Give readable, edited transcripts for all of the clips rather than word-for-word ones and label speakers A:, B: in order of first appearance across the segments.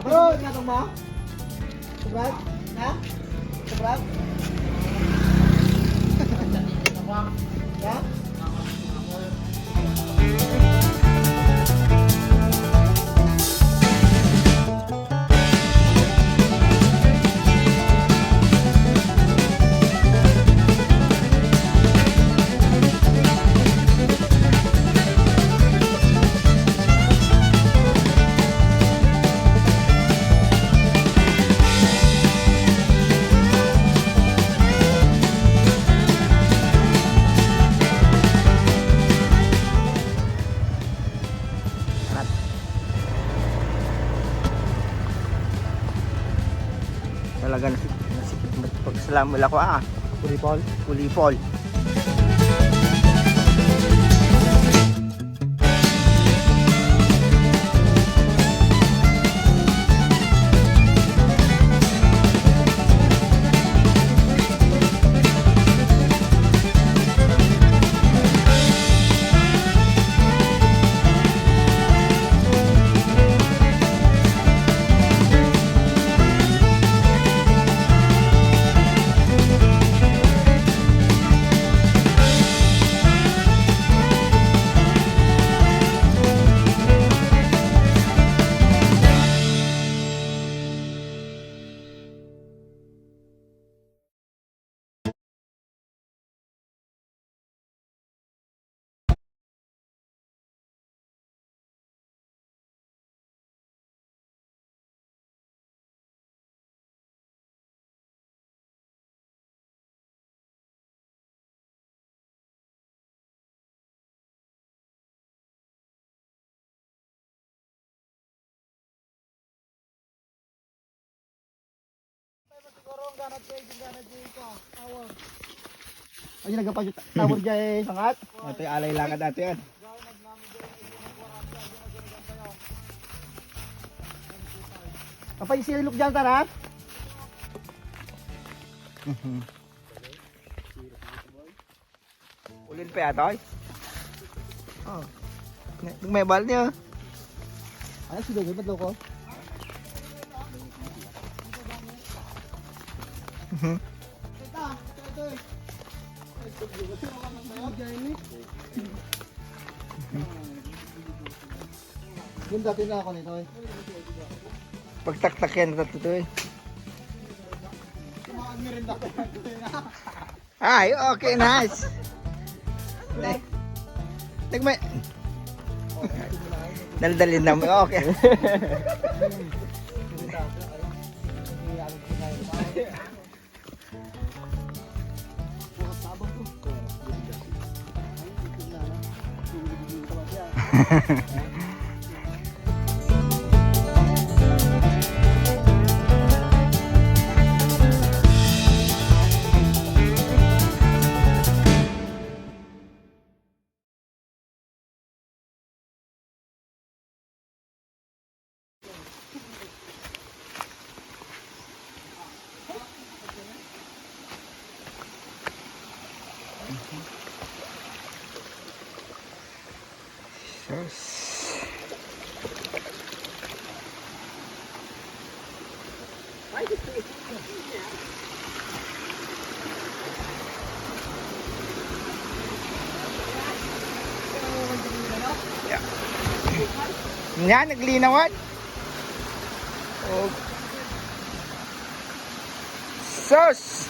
A: Bro, natong mo? Sobrang? Ha? Sobrang? Ha?
B: Talaga nasikip pagsalamol ako
A: Pulipol?
B: Pulipol.
A: Ay, nagapag tawag dyan sangat.
B: Ito yung alay lakad natin yan.
A: Kapag silok dyan, tarat.
B: Ulin pa yata oy. Oh. May bal niya.
A: Ano si Dogoy? Ba't loko? Yung dati na ako nito eh.
B: Pagtaktak yan ito eh. Ay, okay, nice. Nagmay. Daldalin naman. Okay. Yan, naglinawan. Oh. Sus!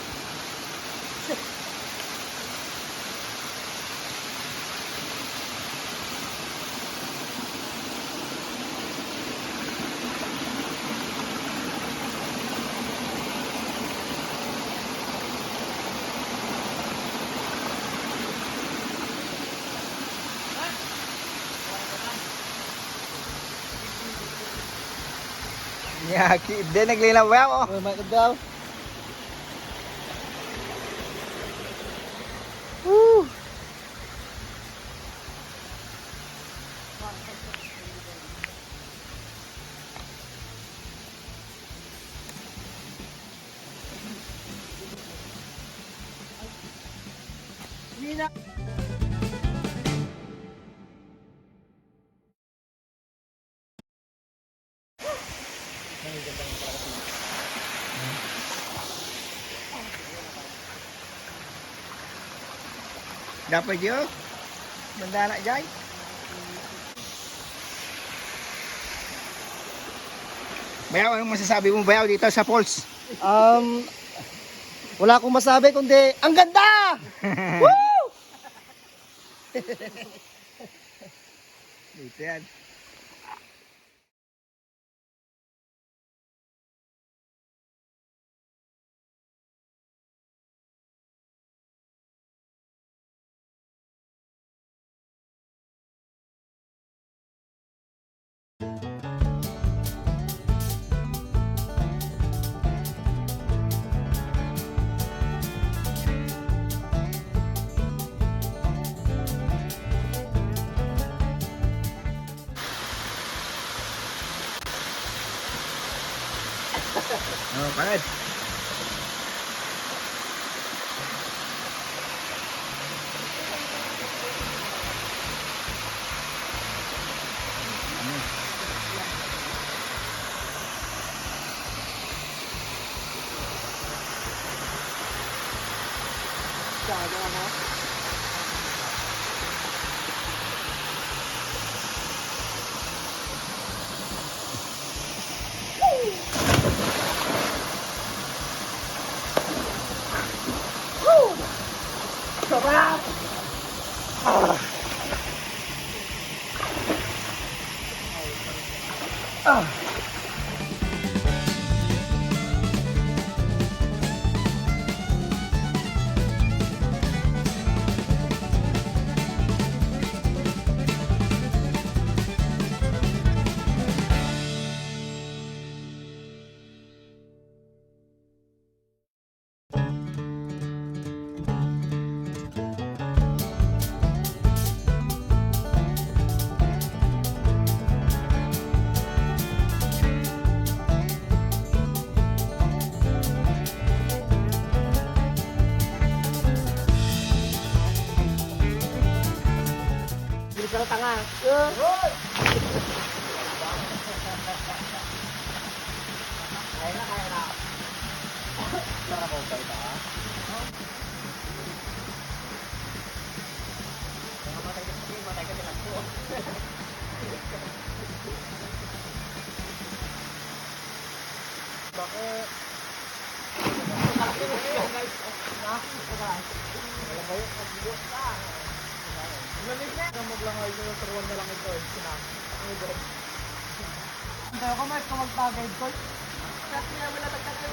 B: Yaki, di naglinaw ba ako?
A: May daw.
B: Woo!
A: Nina.
B: Dapat yun. Banda na jay. Bayaw, anong masasabi mo bayaw dito sa falls?
A: Wala akong masabi kundi ang ganda! Woo!
B: Dito yan. Oh, panad.
A: Sarap! Bilis ka na tanga. Kaya na, kaya na. Narabaw pa ito, ha? Matay ka nilang po. Bakit? Maglangay ko yung turuan na lang ito. Hindi ako may kamagpagay ko. Kasi na wala tagtagtag.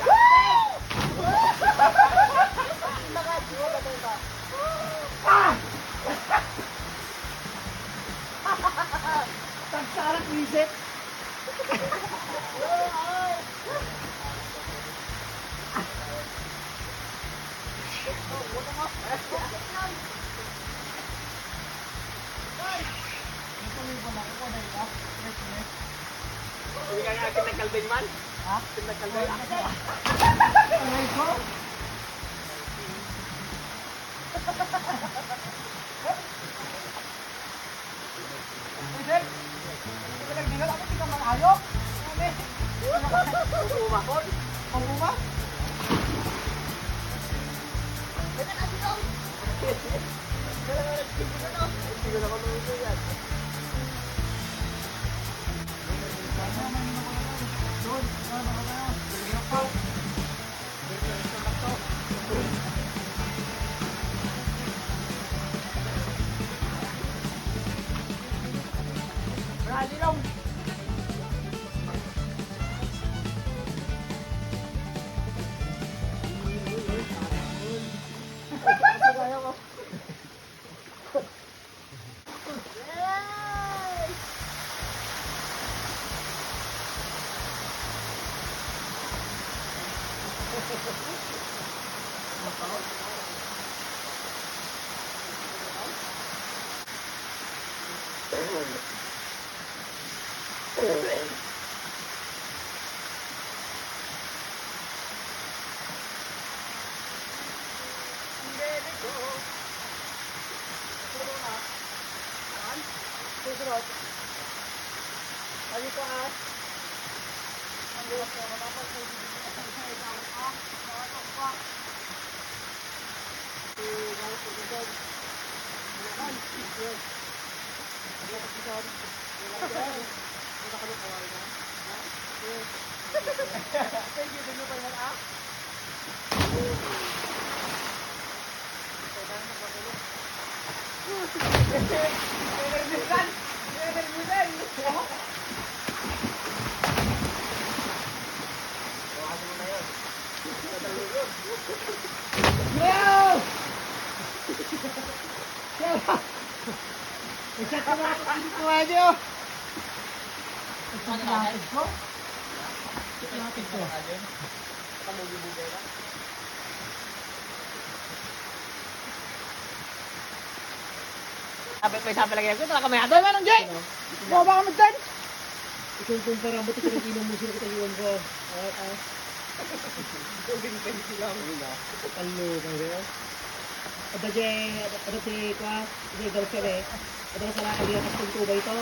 A: Nakadiwa ba ito? Tagsarak visit. Hindi ka nga akin nagkalbin man? Ha? Nagkalbin? Aray ko? Pwede? Hindi ka nagdigal ako, hindi ka mang-ayok? Pumuma ko? Pumuma? Pwede na dito! Kaya nga nagsisigil na. Nagsisigil ako nung ito yan. Radilong! sunod. Lagi ko ah. Ang bukas ko, matapos ko. May sabi lagi ako, talaga may ato. Meron, Jay! Bumaba ka mo dyan!
C: Ikumpara mo ito sa inom mo sila kita iwan ko.
A: Tubig pa sila.
C: Talo ka rin. Ada si Kwa, si Garcere. Ada sa lakad niya kasi kung tuba ito.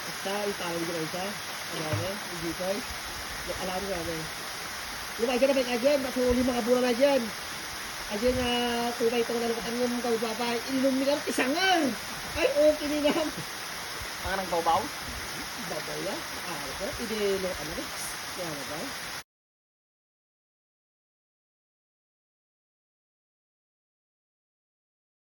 C: Basta, itawag ko na isa. Alam mo, hindi ko. Alam mo namin. Yung ayan naman, ayan. Kasi 5 kabulan na dyan. Ayan na tuba ito na lakad ng kaubaba. Ininom nila isangan. Ay, okay nila.
A: Mga nang baw-baw?
C: Babaw yan. Ano ko? Hindi, ano ba? Yan ba?